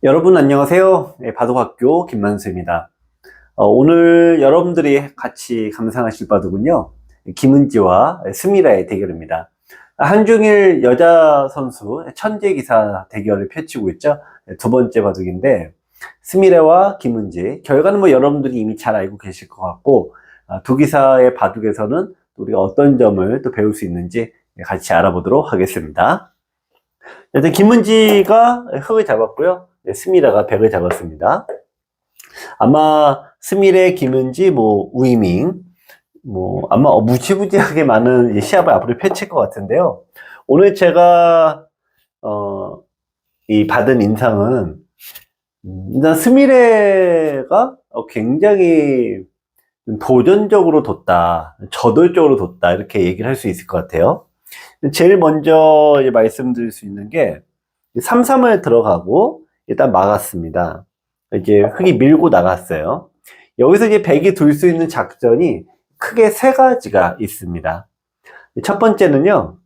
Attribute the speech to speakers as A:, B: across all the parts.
A: 여러분 안녕하세요. 네, 바둑학교 김만수입니다. 오늘 여러분들이 같이 감상하실 바둑은요, 김은지와 스미라의 대결입니다. 한중일 여자 선수 천재기사 대결을 펼치고 있죠. 두 번째 바둑인데 스미라와 김은지, 결과는 뭐 여러분들이 이미 잘 알고 계실 것 같고, 두 기사의 바둑에서는 우리가 어떤 점을 또 배울 수 있는지 같이 알아보도록 하겠습니다. 일단 김은지가 흙을 잡았고요. 스미라가 백을 잡았습니다. 아마 스미레, 김은지, 우이밍, 아마 무지무지하게 많은 시합을 앞으로 펼칠 것 같은데요. 오늘 제가 이 받은 인상은 일단 스미레가 굉장히 도전적으로 뒀다, 저돌적으로 뒀다 이렇게 얘기를 할 수 있을 것 같아요. 제일 먼저 말씀드릴 수 있는 게 3-3을 들어가고 일단 막았습니다. 이제 흙이 밀고 나갔어요. 여기서 이제 백이 둘 수 있는 작전이 크게 세 가지가 있습니다. 첫 번째는요,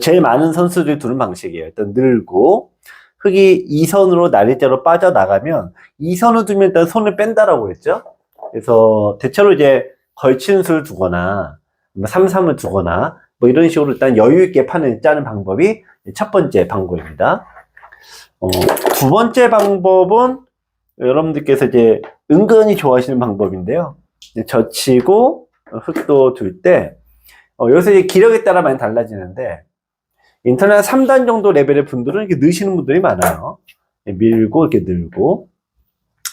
A: 제일 많은 선수들이 두는 방식이에요. 일단 늘고 흙이 2선으로 날일자로 빠져나가면 2선을 두면 일단 손을 뺀다라고 했죠. 그래서 대체로 이제 걸친 수를 두거나 3-3을 두거나 이런 식으로 일단 여유있게 판을 짜는 방법이 첫 번째 방법입니다. 두 번째 방법은 여러분들께서 이제 은근히 좋아하시는 방법인데요. 젖히고 흙도 둘 때, 여기서 이제 기력에 따라 많이 달라지는데, 인터넷 3단 정도 레벨의 분들은 이렇게 넣으시는 분들이 많아요. 밀고 이렇게 늘고.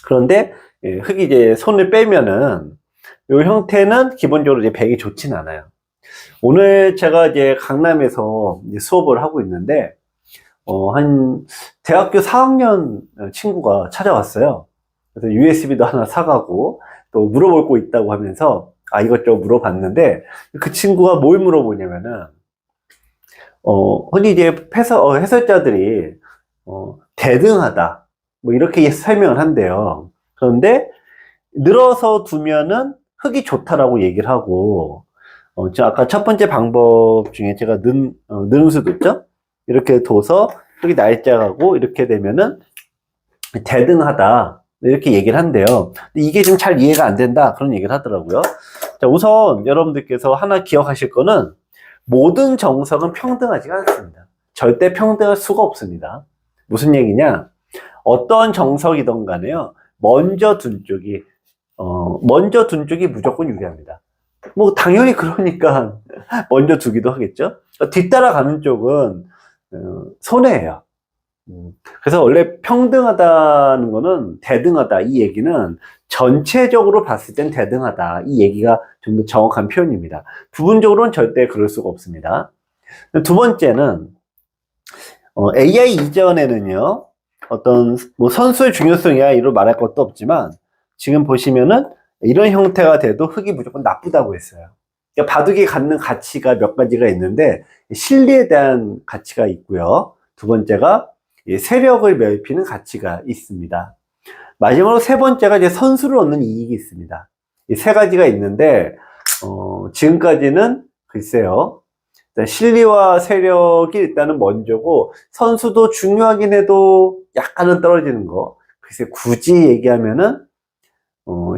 A: 그런데 흙이 이제 손을 빼면은 이 형태는 기본적으로 이제 백이 좋진 않아요. 오늘 제가 이제 강남에서 이제 수업을 하고 있는데, 한 대학교 4학년 친구가 찾아왔어요. 그래서 USB도 하나 사가고 또 물어볼 거 있다고 하면서 이것저것 물어봤는데, 그 친구가 뭘 물어보냐면은 흔히 이제 해설자들이 대등하다 이렇게 설명을 한대요. 그런데 늘어서 두면은 흙이 좋다라고 얘기를 하고, 아까 첫 번째 방법 중에 제가 넣은 수도 있죠? 이렇게 둬서 흙이 날짜가고 이렇게 되면은 대등하다 이렇게 얘기를 한대요. 근데 이게 좀 잘 이해가 안 된다 그런 얘기를 하더라고요. 자, 우선 여러분들께서 하나 기억하실 거는 모든 정석은 평등하지가 않습니다. 절대 평등할 수가 없습니다. 무슨 얘기냐? 어떤 정석이든 간에요, 먼저 둔 쪽이 무조건 유리합니다. 당연히 그러니까 먼저 두기도 하겠죠. 뒤따라가는 쪽은 손해예요. 그래서 원래 평등하다는 거는 대등하다 이 얘기는 전체적으로 봤을 땐 대등하다 이 얘기가 좀 더 정확한 표현입니다. 부분적으로는 절대 그럴 수가 없습니다. 두 번째는 AI 이전에는요, 어떤 선수의 중요성이야 이로 말할 것도 없지만 지금 보시면은 이런 형태가 돼도 흙이 무조건 나쁘다고 했어요. 그러니까 바둑이 갖는 가치가 몇 가지가 있는데 실리에 대한 가치가 있고요. 두 번째가 세력을 넓히는 가치가 있습니다. 마지막으로 세 번째가 이제 선수를 얻는 이익이 있습니다. 이 세 가지가 있는데 지금까지는 글쎄요, 실리와 세력이 일단은 먼저고 선수도 중요하긴 해도 약간은 떨어지는 거. 글쎄 굳이 얘기하면은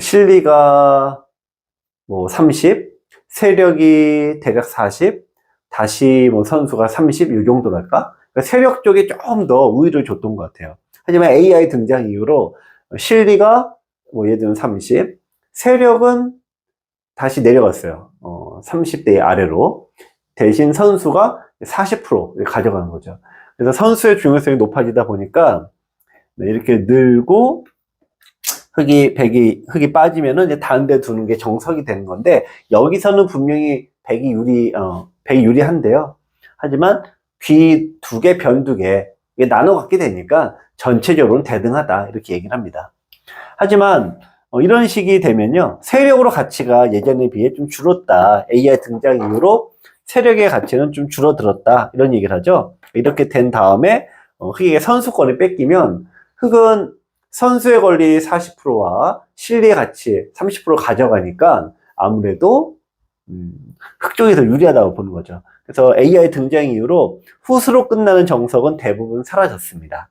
A: 실리가 30, 세력이 대략 40, 다시 선수가 30, 이 정도랄까? 그러니까 세력 쪽에 조금 더 우위를 줬던 것 같아요. 하지만 AI 등장 이후로 실리가 예를 들면 30, 세력은 다시 내려갔어요. 30대 아래로. 대신 선수가 40% 가져가는 거죠. 그래서 선수의 중요성이 높아지다 보니까 이렇게 늘고 흙이 빠지면은 이제 다른 데 두는 게 정석이 되는 건데, 여기서는 분명히 백이 유리한데요. 하지만 귀 두 개, 변 두 개, 이게 나눠 갖게 되니까 전체적으로는 대등하다 이렇게 얘기를 합니다. 하지만 이런 식이 되면요, 세력으로 가치가 예전에 비해 좀 줄었다. AI 등장 이후로 세력의 가치는 좀 줄어들었다 이런 얘기를 하죠. 이렇게 된 다음에 흙에게 선수권을 뺏기면 흙은 선수의 권리 40%와 실리의 가치 30% 가져가니까 아무래도 흙 쪽이 더 유리하다고 보는 거죠. 그래서 AI 등장 이후로 후수로 끝나는 정석은 대부분 사라졌습니다.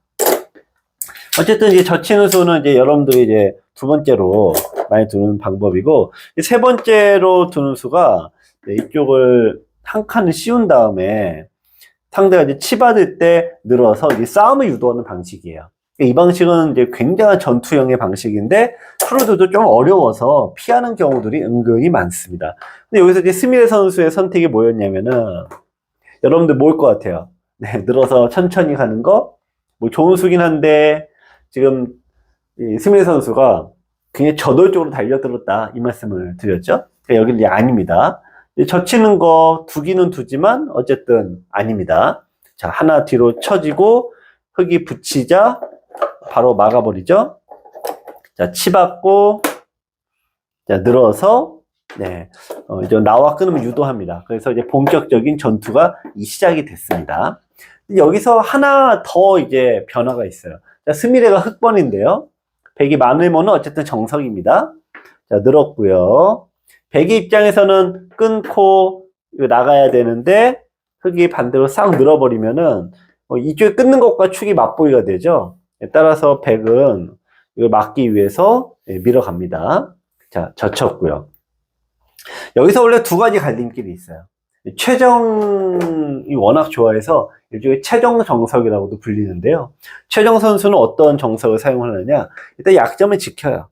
A: 어쨌든 이제 젖히는 수는 이제 여러분들이 이제 두 번째로 많이 두는 방법이고, 세 번째로 두는 수가 이쪽을 한 칸을 씌운 다음에 상대가 이제 치받을 때 늘어서 이제 싸움을 유도하는 방식이에요. 이 방식은 이제 굉장한 전투형의 방식인데 프로들도 좀 어려워서 피하는 경우들이 은근히 많습니다. 근데 여기서 이제 스미레 선수의 선택이 뭐였냐면은 여러분들 뭘 것 같아요? 네, 늘어서 천천히 가는 거, 뭐 좋은 수긴 한데 지금 이 스미레 선수가 굉장히 저돌적으로 달려들었다 이 말씀을 드렸죠. 여기는 이제 아닙니다. 젖히는 거 두기는 두지만 어쨌든 아닙니다. 자, 하나 뒤로 쳐지고 흙이 붙이자 바로 막아버리죠. 자, 치받고 자, 늘어서 네, 이제 나와 끊으면 유도합니다. 그래서 이제 본격적인 전투가 시작이 됐습니다. 여기서 하나 더 이제 변화가 있어요. 자, 스미레가 흑번인데요. 백이 많으면은 어쨌든 정석입니다. 자, 늘었고요. 백의 입장에서는 끊고 나가야 되는데 흙이 반대로 싹 늘어버리면은 이쪽에 끊는 것과 축이 맞보기가 되죠. 따라서 백은 이걸 막기 위해서 밀어갑니다. 자, 젖혔고요. 여기서 원래 두 가지 갈림길이 있어요. 최정이 워낙 좋아해서 일종의 최정 정석이라고도 불리는데요. 최정 선수는 어떤 정석을 사용하느냐? 일단 약점을 지켜요.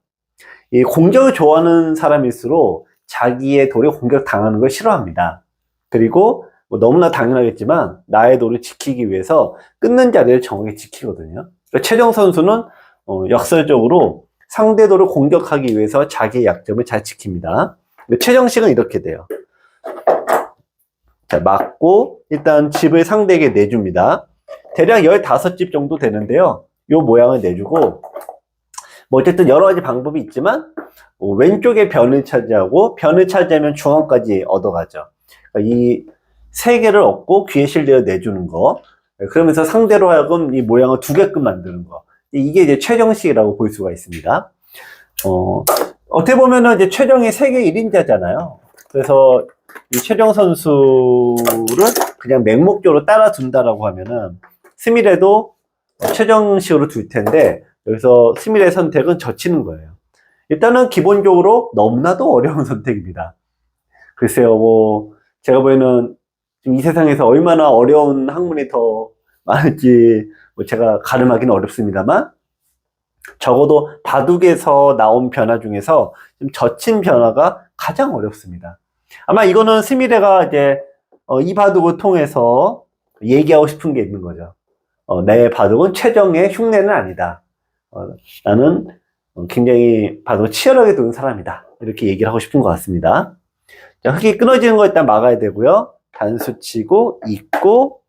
A: 이 공격을 좋아하는 사람일수록 자기의 돌에 공격 당하는 걸 싫어합니다. 그리고 뭐 너무나 당연하겠지만 나의 돌을 지키기 위해서 끊는 자리를 정확히 지키거든요. 그러니까 최정 선수는 역설적으로 상대 돌을 공격하기 위해서 자기의 약점을 잘 지킵니다. 최정식은 이렇게 돼요. 자, 맞고 일단 집을 상대에게 내줍니다. 대략 15집 정도 되는데요. 이 모양을 내주고 뭐 어쨌든 여러 가지 방법이 있지만 왼쪽에 변을 차지하고 변을 차지하면 중앙까지 얻어가죠. 그러니까 이 세 개를 얻고 귀에 실려 내주는 거. 그러면서 상대로 하여금 이 모양을 두 개끔 만드는 거. 이게 이제 최정식이라고 볼 수가 있습니다. 어떻게 보면은 이제 최정이 세계 1인자잖아요. 그래서 이 최정 선수를 그냥 맹목적으로 따라둔다라고 하면은 스미레도 최정식으로 둘 텐데 여기서 스미레 선택은 젖히는 거예요. 일단은 기본적으로 너무나도 어려운 선택입니다. 글쎄요, 뭐 제가 보기에는 지금 이 세상에서 얼마나 어려운 학문이 더 많을지 뭐 제가 가늠하기는 어렵습니다만 적어도 바둑에서 나온 변화 중에서 좀 젖힌 변화가 가장 어렵습니다. 아마 이거는 스미레가 이제 이 바둑을 통해서 얘기하고 싶은 게 있는 거죠. 내 바둑은 최정의 흉내는 아니다. 나는 굉장히 바둑을 치열하게 두는 사람이다. 이렇게 얘기를 하고 싶은 것 같습니다. 자, 흙이 끊어지는 거 일단 막아야 되고요. 단수 치고 잇고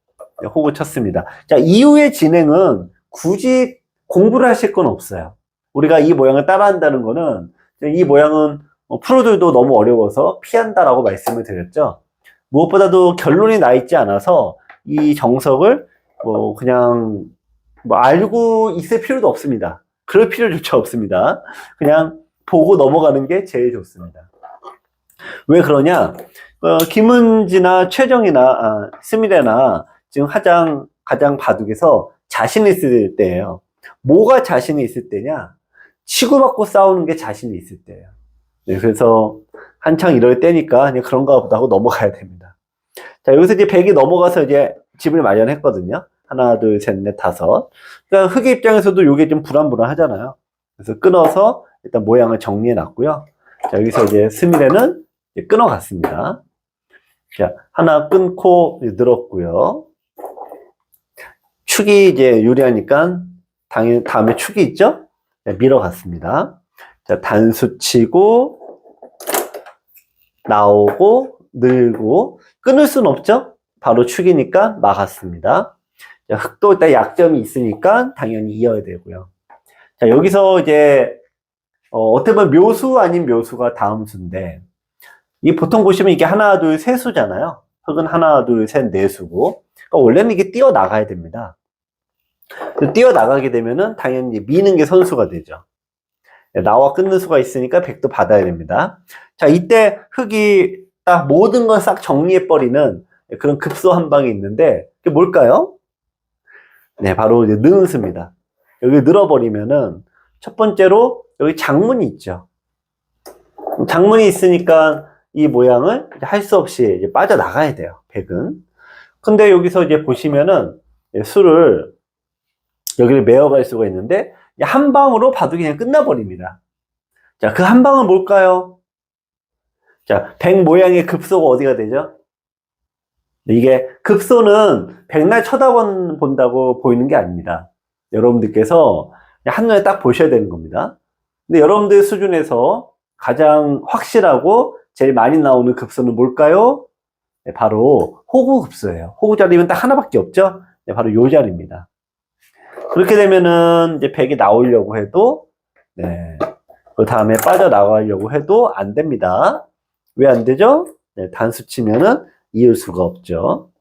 A: 호구 쳤습니다. 자, 이후의 진행은 굳이 공부를 하실 건 없어요. 우리가 이 모양을 따라한다는 거는 이 모양은 프로들도 너무 어려워서 피한다라고 말씀을 드렸죠. 무엇보다도 결론이 나 있지 않아서 이 정석을 뭐 그냥 뭐 알고 있을 필요도 없습니다. 그럴 필요조차 없습니다. 그냥 보고 넘어가는 게 제일 좋습니다. 왜 그러냐? 김은지나 최정이나 스미레나 지금 가장 바둑에서 자신이 있을 때예요. 뭐가 자신이 있을 때냐? 치고받고 싸우는 게 자신이 있을 때예요. 네, 그래서 한창 이럴 때니까 그냥 그런가 보다 하고 넘어가야 됩니다. 자, 여기서 이제 백이 넘어가서 이제 집을 마련했거든요. 하나, 둘, 셋, 넷, 다섯. 그러니까 흑의 입장에서도 이게 좀 불안불안하잖아요. 그래서 끊어서 일단 모양을 정리해 놨고요. 자, 여기서 이제 스미레는 이제 끊어갔습니다. 자, 하나 끊고 늘었고요. 축이 이제 유리하니까 당연히 다음에 축이 있죠? 네, 밀어갔습니다. 자, 단수 치고 나오고 늘고 끊을 수는 없죠? 바로 축이니까 막았습니다. 자, 흙도 일단 약점이 있으니까 당연히 이어야 되고요. 자, 여기서 이제 어떻게 보면 묘수 아닌 묘수가 다음 수인데 이 보통 보시면 이게 하나, 둘, 세 수잖아요. 흙은 하나, 둘, 셋, 네 수고. 그러니까 원래는 이게 뛰어나가야 됩니다. 뛰어나가게 되면은 당연히 미는 게 선수가 되죠. 나와 끊는 수가 있으니까 백도 받아야 됩니다. 자, 이때 흙이 딱 모든 걸 싹 정리해버리는 그런 급소 한 방이 있는데 그게 뭘까요? 네, 바로 이제 느는 수입니다. 여기 늘어버리면은 첫 번째로 여기 장문이 있죠. 장문이 있으니까 이 모양을 할 수 없이 이제 빠져나가야 돼요, 백은. 근데 여기서 이제 보시면은 수를 여기를 메어갈 수가 있는데 한 방으로 바둑이 그냥 끝나버립니다. 자, 그 한 방은 뭘까요? 자, 백 모양의 급소가 어디가 되죠? 이게 급소는 백날 쳐다본다고 보이는 게 아닙니다. 여러분들께서 한눈에 딱 보셔야 되는 겁니다. 근데 여러분들 수준에서 가장 확실하고 제일 많이 나오는 급소는 뭘까요? 네, 바로 호구급소예요. 호구 자리면 딱 하나밖에 없죠? 네, 바로 요 자리입니다. 그렇게 되면은 이제 백이 나오려고 해도, 네, 그 다음에 빠져나가려고 해도 안 됩니다. 왜 안 되죠? 네, 단수 치면은 이을 수가 없죠.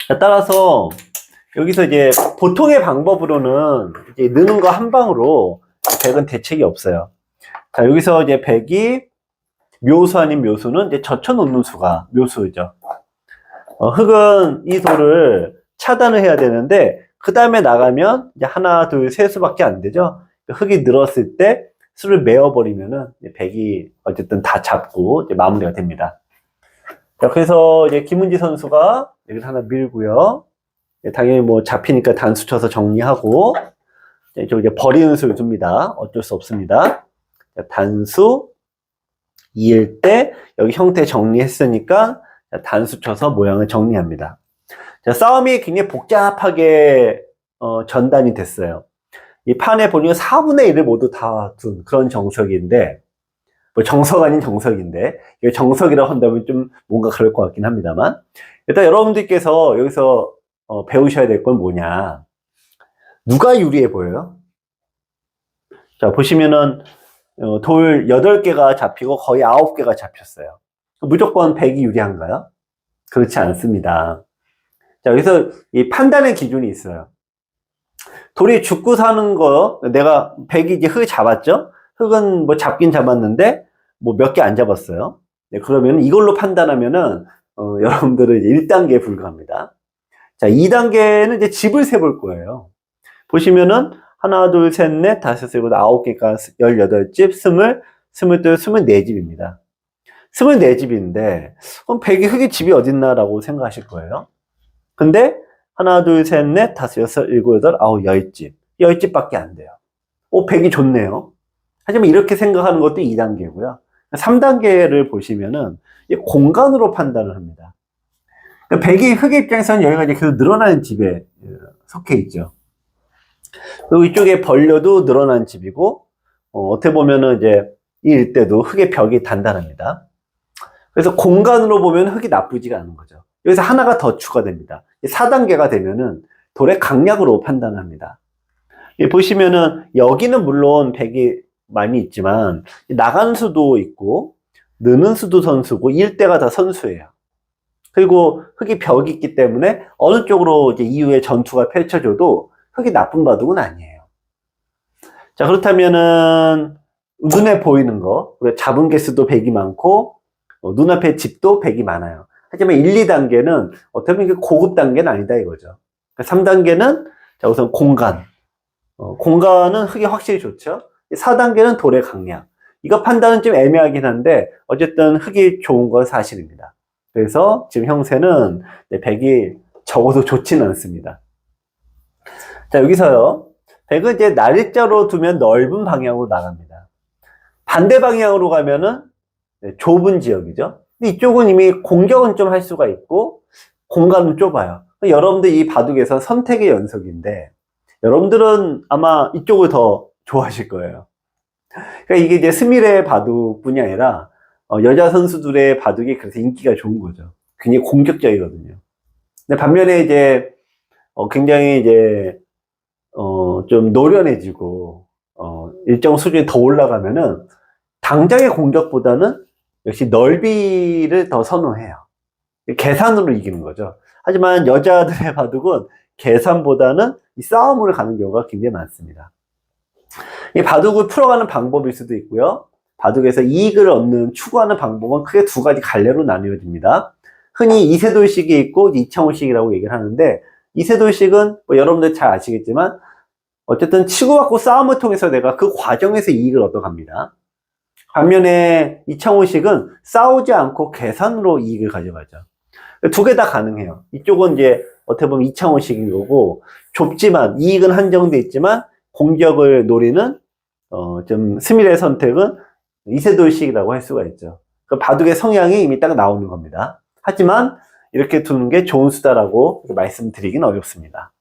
A: 자, 따라서 여기서 이제 보통의 방법으로는 이제 느는 거 한 방으로 백은 대책이 없어요. 자, 여기서 이제 백이 묘수 아닌 묘수는 이제 젖혀놓는 수가 묘수죠. 흙은 이 돌을 차단을 해야 되는데 그 다음에 나가면 이제 하나, 둘, 세 수밖에 안 되죠. 흙이 늘었을 때 수를 메어버리면은 백이 어쨌든 다 잡고 이제 마무리가 됩니다. 자, 그래서 이제 김은지 선수가 여기를 하나 밀고요. 당연히 뭐 잡히니까 단수 쳐서 정리하고 이제 버리는 수를 줍니다. 어쩔 수 없습니다. 단수 이을 때 여기 형태 정리했으니까 단수 쳐서 모양을 정리합니다. 자, 싸움이 굉장히 복잡하게 전단이 됐어요. 이 판에 보니까 4분의 1을 모두 다 둔 그런 정석인데, 뭐 정석 아닌 정석인데, 이거 정석이라고 한다면 좀 뭔가 그럴 것 같긴 합니다만, 일단 여러분들께서 여기서 배우셔야 될 건 뭐냐. 누가 유리해 보여요? 자, 보시면은 돌 8개가 잡히고 거의 9개가 잡혔어요. 무조건 백이 유리한가요? 그렇지 않습니다. 자, 여기서 이 판단의 기준이 있어요. 돌이 죽고 사는 거, 내가 백이 이제 흙 잡았죠? 흙은 뭐 잡긴 잡았는데, 뭐 몇 개 안 잡았어요. 네, 그러면 이걸로 판단하면은, 여러분들은 1단계에 불과합니다. 자, 2단계는 이제 집을 세볼 거예요. 보시면은, 하나, 둘, 셋, 넷, 다섯, 여섯, 9개가 18집, 20, 22, 24집입니다. 24집인데, 그럼 백이 흙의 집이 어딨나라고 생각하실 거예요. 근데, 하나, 둘, 셋, 넷, 다섯, 여섯, 일곱, 여덟, 아홉, 10집. 10집밖에 안 돼요. 백이 좋네요. 하지만 이렇게 생각하는 것도 2단계고요. 3단계를 보시면은, 공간으로 판단을 합니다. 백이 흙의 입장에서는 여기가 이제 계속 늘어나는 집에 속해 있죠. 그리고 이쪽에 벌려도 늘어난 집이고, 어떻게 보면은 이제 이 일대도 흙의 벽이 단단합니다. 그래서 공간으로 보면 흙이 나쁘지가 않은 거죠. 여기서 하나가 더 추가됩니다. 4단계가 되면은 돌의 강약으로 판단합니다. 보시면은 여기는 물론 백이 많이 있지만 나가는 수도 있고 느는 수도 선수고 일대가 다 선수예요. 그리고 흙이 벽이 있기 때문에 어느 쪽으로 이제 이후에 전투가 펼쳐져도 흙이 나쁜 바둑은 아니에요. 자, 그렇다면은 눈에 보이는 거, 잡은 개수도 백이 많고 눈앞에 집도 백이 많아요. 하지만 1, 2단계는 어떻게 보면 고급 단계는 아니다 이거죠. 3단계는 자, 우선 공간. 공간은 흙이 확실히 좋죠. 4단계는 돌의 강약. 이거 판단은 좀 애매하긴 한데 어쨌든 흙이 좋은 건 사실입니다. 그래서 지금 형세는 백이 적어도 좋지는 않습니다. 자, 여기서요. 백은 이제 날짜로 두면 넓은 방향으로 나갑니다. 반대 방향으로 가면은 좁은 지역이죠. 근데 이쪽은 이미 공격은 좀 할 수가 있고 공간은 좁아요. 여러분들 이 바둑에서 선택의 연속인데 여러분들은 아마 이쪽을 더 좋아하실 거예요. 그러니까 이게 이제 스미레 바둑뿐이 아니라 여자 선수들의 바둑이 그래서 인기가 좋은 거죠. 굉장히 공격적이거든요. 근데 반면에 이제 굉장히 이제 좀 노련해지고 일정 수준이 더 올라가면은 당장의 공격보다는 역시 넓이를 더 선호해요. 계산으로 이기는 거죠. 하지만 여자들의 바둑은 계산보다는 이 싸움으로 가는 경우가 굉장히 많습니다. 이 바둑을 풀어가는 방법일 수도 있고요. 바둑에서 이익을 얻는 추구하는 방법은 크게 두 가지 갈래로 나뉘어집니다. 흔히 이세돌식이 있고 이창호식이라고 얘기를 하는데 이세돌식은 뭐 여러분들 잘 아시겠지만 어쨌든 치고받고 싸움을 통해서 내가 그 과정에서 이익을 얻어갑니다. 반면에 이창호식은 싸우지 않고 계산으로 이익을 가져가죠. 두 개 다 가능해요. 이쪽은 이제 어떻게 보면 이창호식인 거고, 좁지만 이익은 한정돼 있지만 공격을 노리는 좀 스미레의 선택은 이세돌식이라고 할 수가 있죠. 그 바둑의 성향이 이미 딱 나오는 겁니다. 하지만 이렇게 두는 게 좋은 수다라고 말씀드리긴 어렵습니다.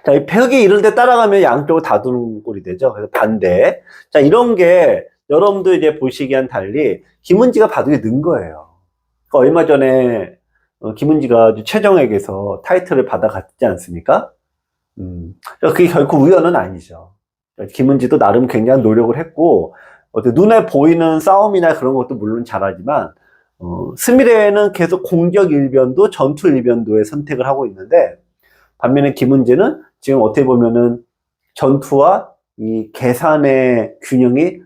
A: 자, 이 벽이 이럴 때 따라가면 양쪽을 다 두는 꼴이 되죠. 그래서 반대. 자, 이런 게 여러분들 이제 보시기와는 달리 김은지가 바둑에 는 거예요. 그러니까 얼마 전에 김은지가 최정액에서 타이틀을 받아갔지 않습니까? 그게 결코 우연은 아니죠. 김은지도 나름 굉장한 노력을 했고, 눈에 보이는 싸움이나 그런 것도 물론 잘하지만, 스미레는 계속 공격 일변도, 전투 일변도에 선택을 하고 있는데, 반면에 김은지는 지금 어떻게 보면은 전투와 이 계산의 균형이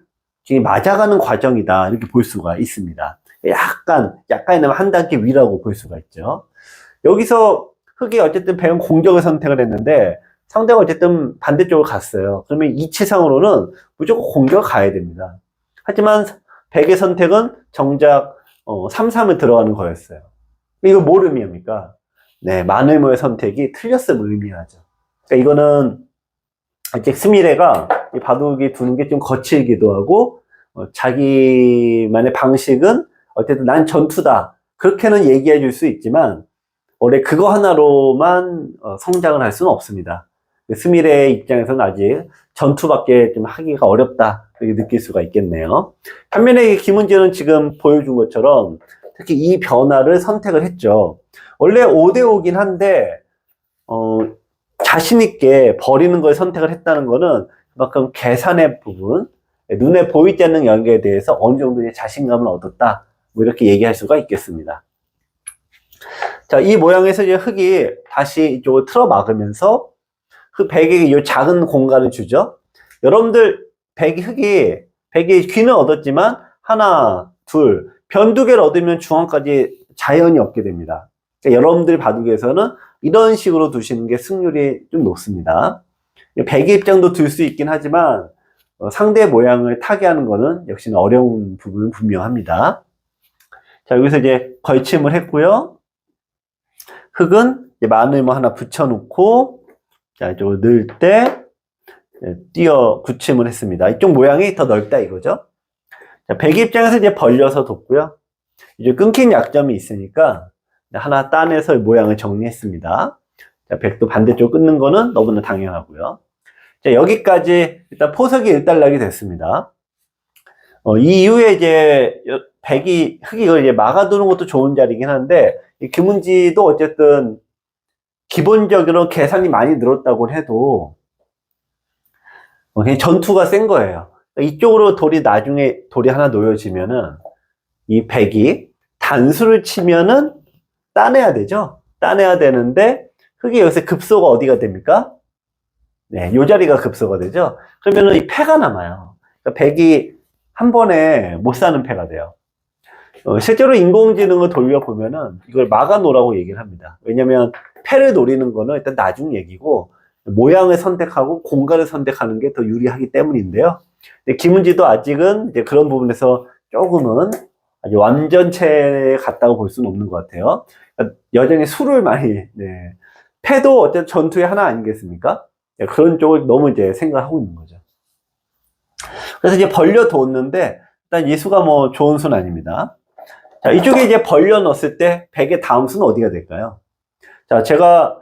A: 지금 맞아가는 과정이다. 이렇게 볼 수가 있습니다. 약간이나마 한 단계 위라고 볼 수가 있죠. 여기서 흑이 어쨌든 백은 공격을 선택을 했는데, 상대가 어쨌든 반대쪽으로 갔어요. 그러면 이치상으로는 무조건 공격을 가야 됩니다. 하지만 백의 선택은 정작 3-3을 들어가는 거였어요. 이거 뭘 의미합니까? 네, 마늘모의 선택이 틀렸음을 의미하죠. 그러니까 이거는 이제 스미레가 이 바둑이 두는 게 좀 거칠기도 하고 자기만의 방식은 어쨌든 난 전투다. 그렇게는 얘기해 줄 수 있지만 원래 그거 하나로만 성장을 할 수는 없습니다. 스미레의 입장에서는 아직 전투밖에 좀 하기가 어렵다 이렇게 느낄 수가 있겠네요. 반면에 김은지는 지금 보여준 것처럼 특히 이 변화를 선택을 했죠. 원래 5대5긴 한데 자신 있게 버리는 걸 선택을 했다는 거는 그만큼 계산의 부분, 눈에 보이지 않는 연계에 대해서 어느 정도의 자신감을 얻었다, 뭐 이렇게 얘기할 수가 있겠습니다. 자, 이 모양에서 이제 흑이 다시 이쪽을 틀어 막으면서 백에게 이 작은 공간을 주죠. 여러분들 백이 귀는 얻었지만 하나, 둘, 변 두 개를 얻으면 중앙까지 자연히 얻게 됩니다. 그러니까 여러분들 바둑에서는 이런 식으로 두시는 게 승률이 좀 높습니다. 백의 입장도 둘 수 있긴 하지만 상대 모양을 타개하는 거는 역시나 어려운 부분은 분명합니다. 자, 여기서 이제 걸침을 했고요. 흑은 이제 마늘모 하나 붙여놓고, 자, 이쪽으로 넣을 때 띄어 굳힘을 했습니다. 이쪽 모양이 더 넓다 이거죠. 자, 백의 입장에서 이제 벌려서 뒀고요. 이제 끊긴 약점이 있으니까 하나 따내서 모양을 정리했습니다. 자, 백도 반대쪽 끊는 거는 너무나 당연하고요. 자, 여기까지 일단 포석이 일단락이 됐습니다. 이 이후에 이제 흑이 이걸 이제 막아두는 것도 좋은 자리긴 한데, 이 김은지도 어쨌든 기본적으로 계산이 많이 늘었다고 해도 그냥 전투가 센 거예요. 이쪽으로 나중에 돌이 하나 놓여지면은 이 백이 단수를 치면은 따내야 되죠. 따내야 되는데 흑이 여기서 급소가 어디가 됩니까? 네, 요 자리가 급소가 되죠. 그러면은 이 패가 남아요. 그러니까 백이 한 번에 못 사는 패가 돼요. 실제로 인공지능을 돌려보면은 이걸 막아놓으라고 얘기를 합니다. 왜냐면 패를 노리는 거는 일단 나중 얘기고 모양을 선택하고 공간을 선택하는 게 더 유리하기 때문인데요. 근데 김은지도 아직은 이제 그런 부분에서 조금은 아주 완전체에 갔다고 볼 수는 없는 것 같아요. 그러니까 여전히 수를 많이, 네. 패도 어쨌든 전투의 하나 아니겠습니까? 네, 그런 쪽을 너무 이제 생각하고 있는 거죠. 그래서 이제 벌려뒀는데 일단 이 수가 뭐 좋은 수는 아닙니다. 자, 이쪽에 이제 벌려 넣었을 때 백의 다음 수는 어디가 될까요? 자, 제가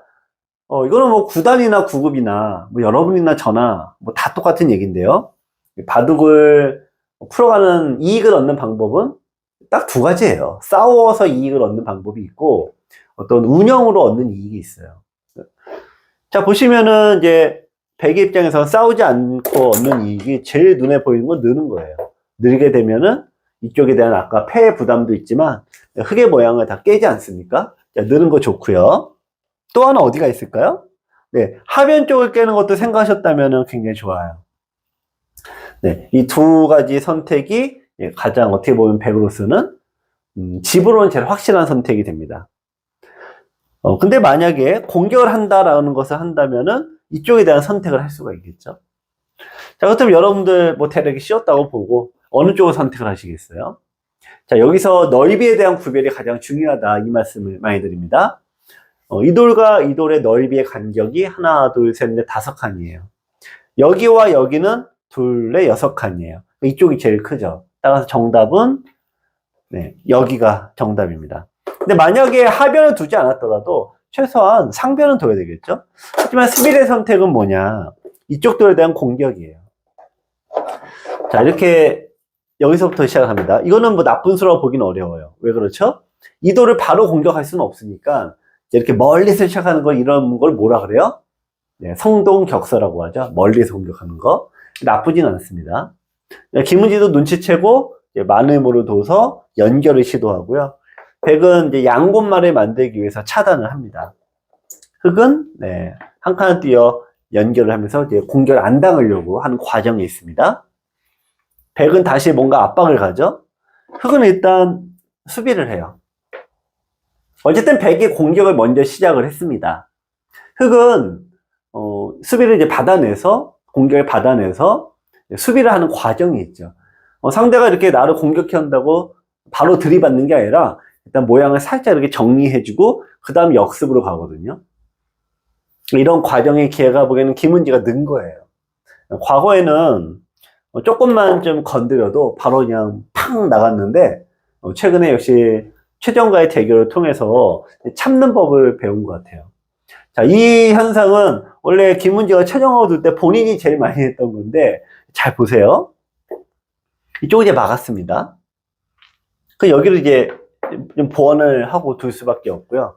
A: 이거는 뭐 9단이나 9급이나 뭐 여러분이나 저나 뭐 다 똑같은 얘기인데요. 바둑을 풀어가는 이익을 얻는 방법은 딱 두 가지예요. 싸워서 이익을 얻는 방법이 있고 어떤 운영으로 얻는 이익이 있어요. 자, 보시면은 이제 백의 입장에서 싸우지 않고 얻는 이익이 제일 눈에 보이는 건 느는 거예요. 늘게 되면은 이쪽에 대한 아까 패의 부담도 있지만 흑의 모양을 다 깨지 않습니까? 자, 느는 거 좋고요. 또 하나 어디가 있을까요? 네, 하변 쪽을 깨는 것도 생각하셨다면 굉장히 좋아요. 네, 이 두 가지 선택이 가장 어떻게 보면 백으로서는 집으로는 제일 확실한 선택이 됩니다. 근데 만약에 공격을 한다라는 것을 한다면은 이쪽에 대한 선택을 할 수가 있겠죠. 자, 그렇다면 여러분들 뭐 대략 쉬웠다고 보고 어느 쪽을 선택을 하시겠어요? 자, 여기서 넓이에 대한 구별이 가장 중요하다, 이 말씀을 많이 드립니다. 이 돌과 이 돌의 넓이의 간격이 하나, 둘, 셋, 넷, 5칸이에요. 여기와 여기는 둘에 6칸이에요. 이쪽이 제일 크죠. 따라서 정답은 네, 여기가 정답입니다. 근데 만약에 하변을 두지 않았더라도 최소한 상변은 둬야 되겠죠. 하지만 스밀의 선택은 뭐냐, 이쪽 돌에 대한 공격이에요. 자, 이렇게 여기서부터 시작합니다. 이거는 뭐 나쁜 수라고 보기는 어려워요. 왜 그렇죠? 이 돌을 바로 공격할 수는 없으니까 이렇게 멀리서 시작하는 걸, 이런 걸 뭐라 그래요? 네, 성동격서라고 하죠. 멀리서 공격하는 거. 나쁘진 않습니다. 김은지도 눈치채고 많은 힘으로 둬서 연결을 시도하고요. 백은 이제 양곳말을 만들기 위해서 차단을 합니다. 흑은 네, 한 칸을 띄어 연결을 하면서 이제 공격을 안 당하려고 하는 과정이 있습니다. 백은 다시 뭔가 압박을 가죠. 흑은 일단 수비를 해요. 어쨌든 백이 공격을 먼저 시작을 했습니다. 흑은 수비를 이제 받아내서, 공격을 받아내서 수비를 하는 과정이 있죠. 상대가 이렇게 나를 공격해 온다고 바로 들이받는 게 아니라 일단 모양을 살짝 이렇게 정리해주고 그 다음 역습으로 가거든요. 이런 과정의 기회가 보기에는 김은지가 는 거예요. 과거에는 조금만 좀 건드려도 바로 그냥 팡 나갔는데 최근에 역시 최정과의 대결을 통해서 참는 법을 배운 것 같아요. 자, 이 현상은 원래 김은지가 최정하고 둘 때 본인이 제일 많이 했던 건데, 잘 보세요. 이쪽을 이제 막았습니다. 그 여기를 이제 좀 보완을 하고 둘 수밖에 없고요.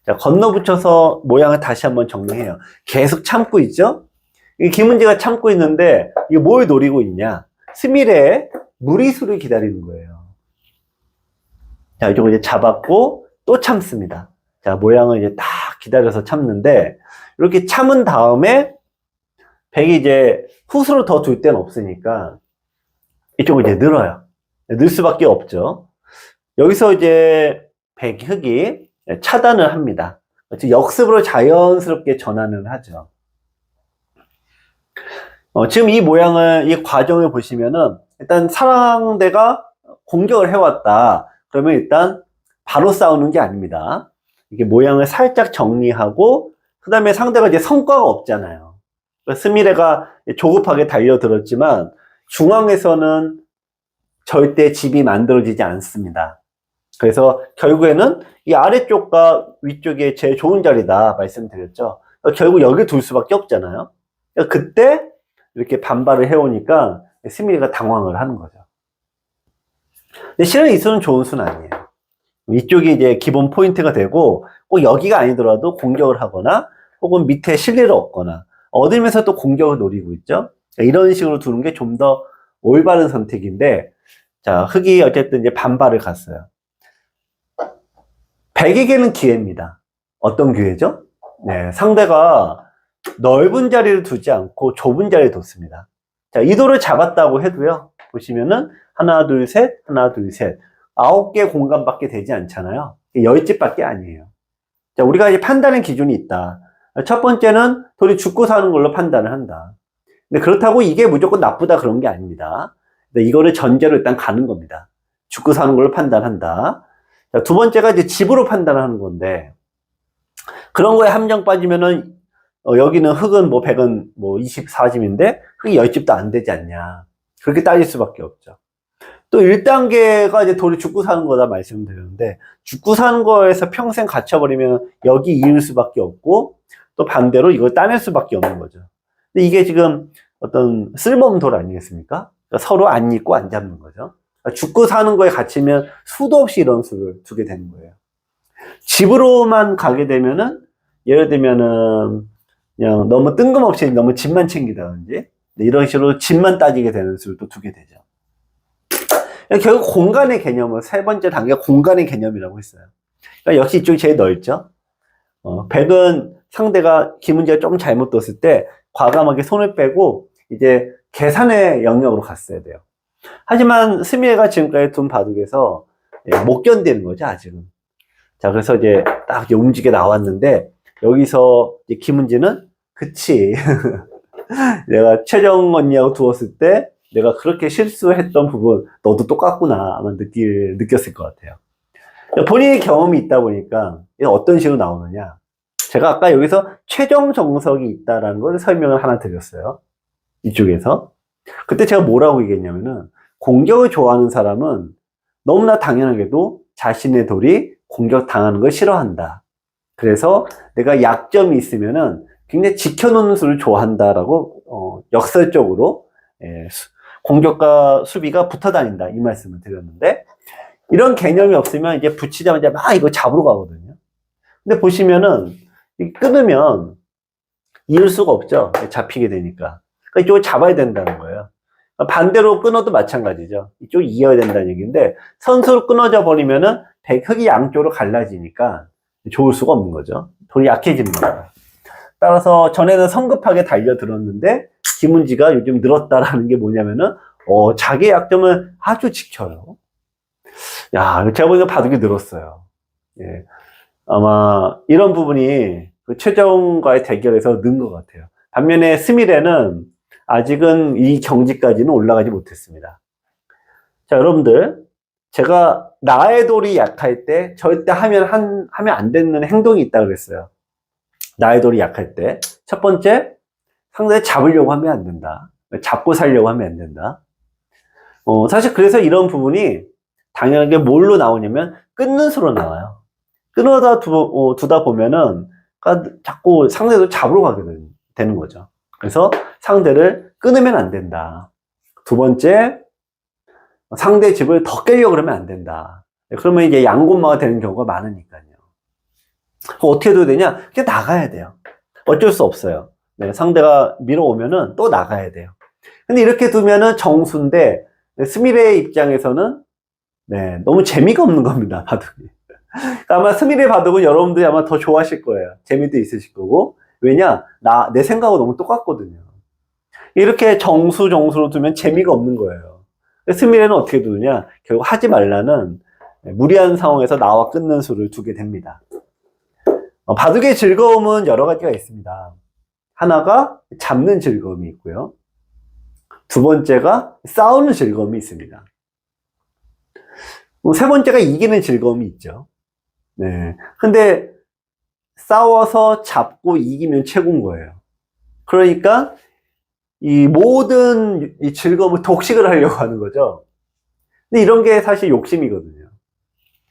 A: 자, 건너붙여서 모양을 다시 한번 정리해요. 계속 참고 있죠? 김은지가 참고 있는데 이게 뭘 노리고 있냐? 스밀의 무리수를 기다리는 거예요. 자, 이쪽을 이제 잡았고 또 참습니다. 자, 모양을 이제 딱 기다려서 참는데, 이렇게 참은 다음에 백이 이제 후수로 더 둘 데는 없으니까 이쪽을 이제 늘어요. 늘 수밖에 없죠. 여기서 이제 흑이 차단을 합니다. 역습으로 자연스럽게 전환을 하죠. 지금 이 모양을, 이 과정을 보시면은 일단 상대가 공격을 해왔다. 그러면 일단 바로 싸우는 게 아닙니다. 이게 모양을 살짝 정리하고 그 다음에 상대가 이제 성과가 없잖아요. 스미레가 조급하게 달려들었지만 중앙에서는 절대 집이 만들어지지 않습니다. 그래서 결국에는 이 아래쪽과 위쪽이 제일 좋은 자리다 말씀드렸죠. 결국 여기 둘 수밖에 없잖아요. 그때 이렇게 반발을 해오니까 스미레가 당황을 하는 거죠. 근데 실은 이 수는 좋은 수는 아니에요. 이쪽이 이제 기본 포인트가 되고 꼭 여기가 아니더라도 공격을 하거나 혹은 밑에 실리를 얻거나 얻으면서 또 공격을 노리고 있죠. 이런 식으로 두는 게 좀 더 올바른 선택인데, 자, 흑이 어쨌든 이제 반발을 갔어요. 백에게는 기회입니다. 어떤 기회죠? 네, 상대가 넓은 자리를 두지 않고 좁은 자리를 뒀습니다. 자, 이 돌을 잡았다고 해도요, 보시면은 하나, 둘, 셋, 하나, 둘, 셋. 9개 공간밖에 되지 않잖아요. 10집밖에 아니에요. 자, 우리가 이제 판단의 기준이 있다. 첫 번째는 돌이 죽고 사는 걸로 판단을 한다. 근데 그렇다고 이게 무조건 나쁘다 그런 게 아닙니다. 이거를 전제로 일단 가는 겁니다. 죽고 사는 걸로 판단한다. 자, 두 번째가 이제 집으로 판단하는 건데, 그런 거에 함정 빠지면은 여기는 흑은 뭐 100은 뭐 24집인데 흑이 10집도 안 되지 않냐. 그렇게 따질 수밖에 없죠. 또 1단계가 이제 돌이 죽고 사는 거다 말씀드렸는데, 죽고 사는 거에서 평생 갇혀버리면 여기 이을 수밖에 없고, 또 반대로 이걸 따낼 수밖에 없는 거죠. 근데 이게 지금 어떤 쓸모없는 돌 아니겠습니까? 그러니까 서로 안 잊고 안 잡는 거죠. 그러니까 죽고 사는 거에 갇히면 수도 없이 이런 수를 두게 되는 거예요. 집으로만 가게 되면은, 예를 들면은 그냥 너무 뜬금없이 너무 집만 챙기다든지 이런 식으로 집만 따지게 되는 수를 또 두게 되죠. 결국 공간의 개념은 세 번째 단계가 공간의 개념이라고 했어요. 그러니까 역시 이쪽이 제일 넓죠. 백은 상대가 김은지가 좀 잘못 뒀을 때 과감하게 손을 빼고 이제 계산의 영역으로 갔어야 돼요. 하지만 스미레가 지금까지 둔 바둑에서 못 견디는 거죠, 아직은. 자, 그래서 이제 딱 움직여 나왔는데 여기서 이제 김은지는 그치. 내가 최정 언니하고 두었을 때 내가 그렇게 실수했던 부분 너도 똑같구나 아마 느꼈을 것 같아요. 본인의 경험이 있다 보니까 어떤 식으로 나오느냐. 제가 아까 여기서 최종 정석이 있다라는 걸 설명을 하나 드렸어요. 이쪽에서. 그때 제가 뭐라고 얘기했냐면은 공격을 좋아하는 사람은 너무나 당연하게도 자신의 돌이 공격당하는 걸 싫어한다. 그래서 내가 약점이 있으면은 굉장히 지켜놓는 수를 좋아한다라고 역설적으로 공격과 수비가 붙어 다닌다 이 말씀을 드렸는데 이런 개념이 없으면 이제 붙이자마자 막 이거 잡으러 가거든요. 근데 보시면은 끊으면 이을 수가 없죠. 잡히게 되니까. 그러니까 이쪽을 잡아야 된다는 거예요. 반대로 끊어도 마찬가지죠. 이쪽을 이어야 된다는 얘기인데 선수로 끊어져 버리면은 흙이 양쪽으로 갈라지니까 좋을 수가 없는 거죠. 돌이 약해지는 거예요. 따라서 전에는 성급하게 달려들었는데 김은지가 요즘 늘었다라는 게 뭐냐면은 자기의 약점을 아주 지켜요. 야, 제가 보니까 바둑이 늘었어요. 예. 아마 이런 부분이 그 최정과의 대결에서 는 것 같아요. 반면에 스미레는 아직은 이 경지까지는 올라가지 못했습니다. 자, 여러분들, 제가 나의 돌이 약할 때 절대 하면 안 되는 행동이 있다고 그랬어요. 나의 돌이 약할 때. 첫 번째, 상대 잡으려고 하면 안 된다. 잡고 살려고 하면 안 된다. 사실 그래서 이런 부분이 당연하게 뭘로 나오냐면 끊는 수로 나와요. 끊어다 두다 보면은 자꾸 상대도 잡으러 가게 되는 거죠. 그래서 상대를 끊으면 안 된다. 두 번째, 상대 집을 더 깨려고 그러면 안 된다. 그러면 이제 양곤마가 되는 경우가 많으니까요. 어떻게 해도 되냐? 그냥 나가야 돼요. 어쩔 수 없어요. 네, 상대가 밀어오면은 또 나가야 돼요. 근데 이렇게 두면은 정수인데, 스미레의 입장에서는, 네, 너무 재미가 없는 겁니다, 바둑이. 아마 스미레 바둑은 여러분들이 아마 더 좋아하실 거예요. 재미도 있으실 거고. 왜냐? 내 생각하고 너무 똑같거든요. 이렇게 정수로 두면 재미가 없는 거예요. 스미레는 어떻게 두느냐? 결국 하지 말라는 무리한 상황에서 나와 끊는 수를 두게 됩니다. 바둑의 즐거움은 여러 가지가 있습니다. 하나가 잡는 즐거움이 있고요. 두 번째가 싸우는 즐거움이 있습니다. 세 번째가 이기는 즐거움이 있죠. 네. 근데 싸워서 잡고 이기면 최고인 거예요. 그러니까 이 모든 이 즐거움을 독식을 하려고 하는 거죠. 근데 이런 게 사실 욕심이거든요.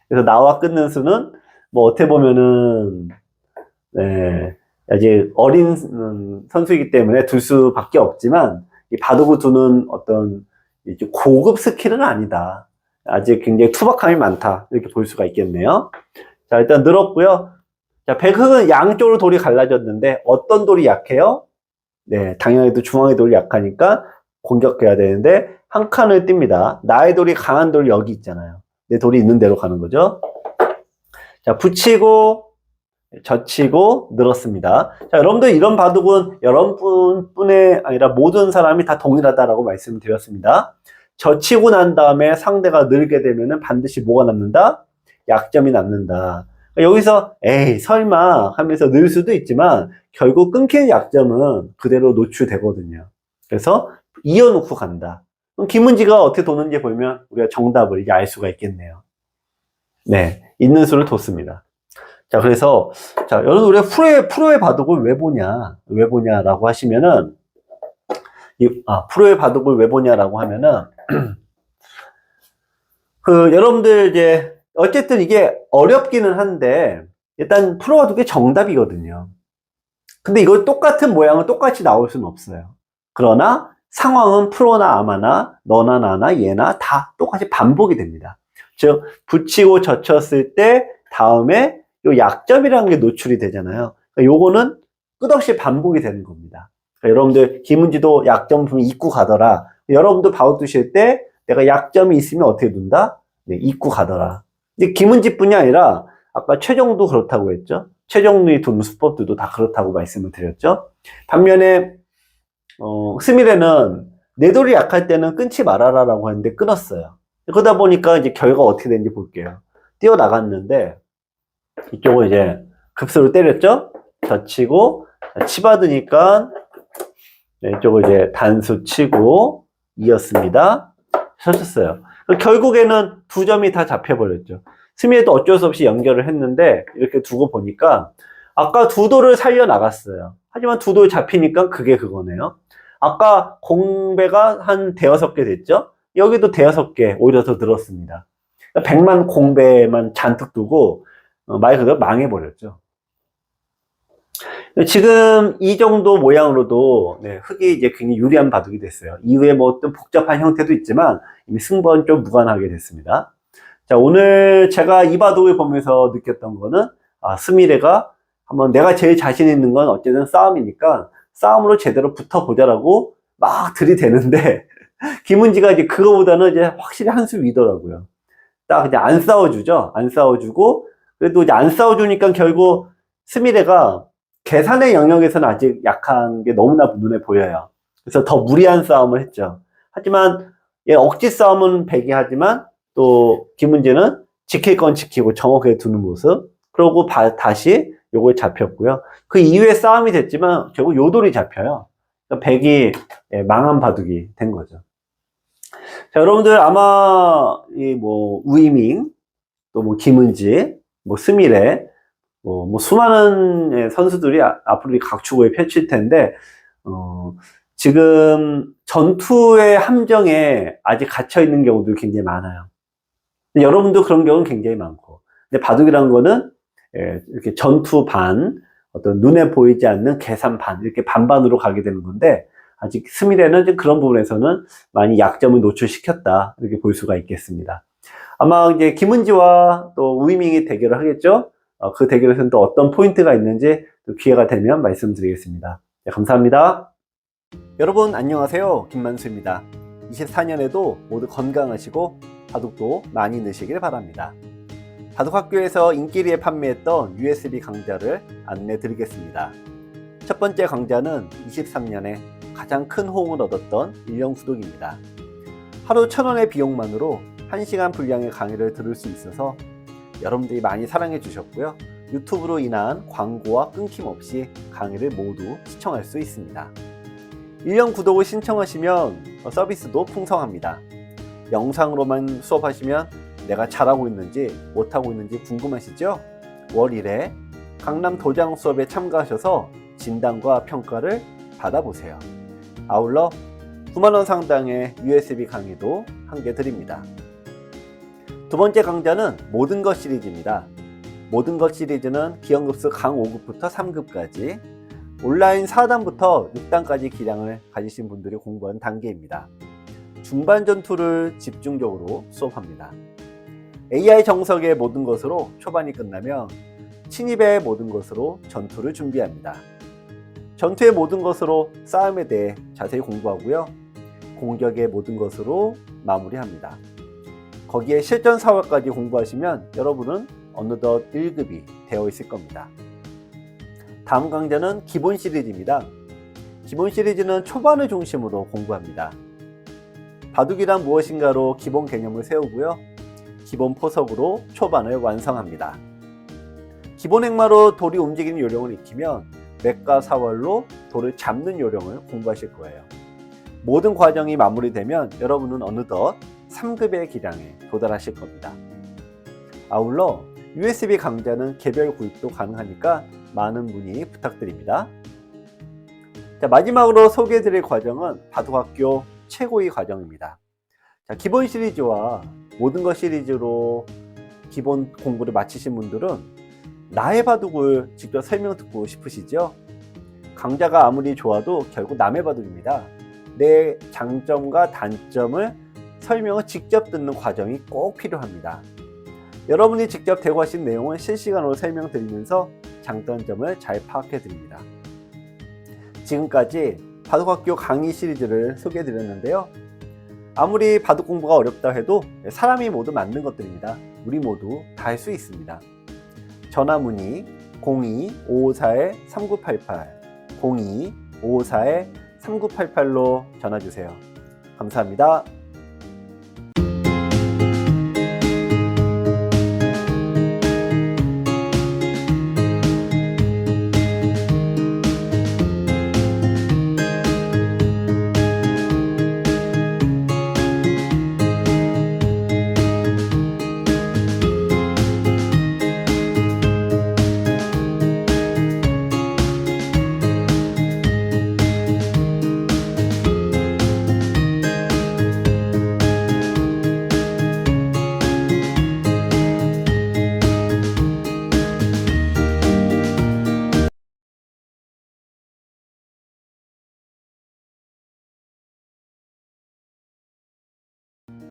A: 그래서 나와 끊는 수는 뭐 어떻게 보면은 네, 아직 어린 선수이기 때문에 둘 수밖에 없지만 이 바둑을 두는 어떤 고급 스킬은 아니다. 아직 굉장히 투박함이 많다. 이렇게 볼 수가 있겠네요. 자, 일단 늘었고요. 자, 백흑은 양쪽으로 돌이 갈라졌는데 어떤 돌이 약해요? 네, 당연히도 중앙의 돌이 약하니까 공격해야 되는데 한 칸을 띱니다. 나의 돌이 강한 돌 여기 있잖아요. 내 돌이 있는 대로 가는 거죠. 자, 붙이고 젖히고 늘었습니다. 자, 여러분들 이런 바둑은 여러분뿐에 아니라 모든 사람이 다 동일하다라고 말씀을 드렸습니다. 젖히고 난 다음에 상대가 늘게 되면은 반드시 뭐가 남는다? 약점이 남는다. 여기서 에이 설마 하면서 늘 수도 있지만 결국 끊기는 약점은 그대로 노출되거든요. 그래서 이어놓고 간다. 그럼 김은지가 어떻게 도는지 보면 우리가 정답을 이제 알 수가 있겠네요. 네, 있는 수를 뒀습니다. 자, 그래서 자 여러분 우리가 프로의 바둑을 왜 보냐라고 하시면은 프로의 바둑을 왜 보냐라고 하면은 여러분들 이제 어쨌든 이게 어렵기는 한데 일단 프로가 두개 정답이거든요. 근데 이걸 똑같은 모양은 똑같이 나올 수는 없어요. 그러나 상황은 프로나 아마나 너나 나나 얘나 다 똑같이 반복이 됩니다. 즉 붙이고 젖혔을 때 다음에 요 약점이라는 게 노출이 되잖아요. 그러니까 요거는 끝없이 반복이 되는 겁니다. 그러니까 여러분들 김은지도 약점 보면 잊고 가더라. 여러분도 바둑 두실 때 내가 약점이 있으면 어떻게 둔다? 네, 잊고 가더라. 근데 김은지뿐이 아니라 아까 최정도 그렇다고 했죠. 최정의 두는 수법들도 다 그렇다고 말씀을 드렸죠. 반면에 스미레는 내 돌이 약할 때는 끊지 말아라라고 했는데 끊었어요. 그러다 보니까 이제 결과가 어떻게 되는지 볼게요. 뛰어나갔는데 이쪽은 이제 급수로 때렸죠. 젖히고 치받으니까 이쪽을 이제 단수 치고 이었습니다. 쳤었어요. 결국에는 두 점이 다 잡혀버렸죠. 스미에도 어쩔 수 없이 연결을 했는데 이렇게 두고 보니까 아까 두 돌을 살려나갔어요. 하지만 두 돌 잡히니까 그게 그거네요. 아까 공배가 한 대여섯 개 됐죠? 여기도 대여섯 개 오히려 더 늘었습니다. 100만 공배만 잔뜩 두고 말 그대로 망해버렸죠. 지금 이 정도 모양으로도 흑이 이제 굉장히 유리한 바둑이 됐어요. 이후에 뭐 어떤 복잡한 형태도 있지만 이미 승부는 좀 무관하게 됐습니다. 자, 오늘 제가 이 바둑을 보면서 느꼈던 거는 스미레가 한번 내가 제일 자신 있는 건 어쨌든 싸움이니까 싸움으로 제대로 붙어보자라고 막 들이대는데 김은지가 이제 그거보다는 이제 확실히 한 수 위더라고요. 딱 이제 안 싸워주죠. 안 싸워주고 그래도 이제 안 싸워주니까 결국 스미레가 계산의 영역에서는 아직 약한 게 너무나 눈에 보여요. 그래서 더 무리한 싸움을 했죠. 하지만 억지 싸움은 배기하지만 또 김은지는 지킬 건 지키고 정확하게 두는 모습. 그러고 다시 요걸 잡혔고요. 그 이후에 싸움이 됐지만 결국 요돌이 잡혀요. 그러니까 백이 망한 바둑이 된 거죠. 자, 여러분들 아마 뭐 우이밍 또 뭐 김은지 뭐 스미레 뭐 수많은 선수들이 앞으로 각축을 펼칠 텐데 지금 전투의 함정에 아직 갇혀 있는 경우도 굉장히 많아요. 여러분도 그런 경우는 굉장히 많고, 근데 바둑이라는 거는 이렇게 전투 반, 어떤 눈에 보이지 않는 계산 반, 이렇게 반반으로 가게 되는 건데, 아직 스미레는 그런 부분에서는 많이 약점을 노출시켰다, 이렇게 볼 수가 있겠습니다. 아마 이제 김은지와 또 우이밍이 대결을 하겠죠? 그 대결에서는 또 어떤 포인트가 있는지 또 기회가 되면 말씀드리겠습니다. 네, 감사합니다. 여러분 안녕하세요. 김만수입니다. 24년에도 모두 건강하시고 바둑도 많이 넣으시길 바랍니다. 바둑학교에서 인기리에 판매했던 USB 강좌를 안내 드리겠습니다. 첫 번째 강좌는 23년에 가장 큰 호응을 얻었던 일령구독입니다. 하루 1,000원의 비용만으로 1시간 분량의 강의를 들을 수 있어서 여러분들이 많이 사랑해 주셨고요. 유튜브로 인한 광고와 끊김없이 강의를 모두 시청할 수 있습니다. 1년 구독을 신청하시면 서비스도 풍성합니다. 영상으로만 수업하시면 내가 잘하고 있는지 못하고 있는지 궁금하시죠? 월 1회 강남 도장 수업에 참가하셔서 진단과 평가를 받아보세요. 아울러 9만원 상당의 USB 강의도 한 개 드립니다. 두 번째 강좌는 모든 것 시리즈입니다. 모든 것 시리즈는 기형급수 강 5급부터 3급까지 온라인 4단부터 6단까지 기량을 가지신 분들이 공부하는 단계입니다. 중반 전투를 집중적으로 수업합니다. AI 정석의 모든 것으로 초반이 끝나면 침입의 모든 것으로 전투를 준비합니다. 전투의 모든 것으로 싸움에 대해 자세히 공부하고요. 공격의 모든 것으로 마무리합니다. 거기에 실전 사활까지 공부하시면 여러분은 어느덧 1급이 되어 있을 겁니다. 다음 강좌는 기본 시리즈입니다. 기본 시리즈는 초반을 중심으로 공부합니다. 바둑이란 무엇인가로 기본 개념을 세우고요. 기본 포석으로 초반을 완성합니다. 기본 행마로 돌이 움직이는 요령을 익히면 맥과 사월로 돌을 잡는 요령을 공부하실 거예요. 모든 과정이 마무리되면 여러분은 어느덧 3급의 기량에 도달하실 겁니다. 아울러 USB 강좌는 개별 구입도 가능하니까 많은 문의 부탁드립니다. 자, 마지막으로 소개해드릴 과정은 바둑학교 최고의 과정입니다. 자, 기본 시리즈와 모든 것 시리즈로 기본 공부를 마치신 분들은 나의 바둑을 직접 설명 듣고 싶으시죠? 강좌가 아무리 좋아도 결국 남의 바둑입니다. 내 장점과 단점을 설명을 직접 듣는 과정이 꼭 필요합니다. 여러분이 직접 대화하신 내용은 실시간으로 설명드리면서 장단점을 잘 파악해 드립니다. 지금까지 바둑학교 강의 시리즈를 소개해 드렸는데요. 아무리 바둑 공부가 어렵다 해도 사람이 모두 만든 것들입니다. 우리 모두 다 할 수 있습니다. 전화 문의 02-554-3988 02-554-3988로 전화 주세요. 감사합니다.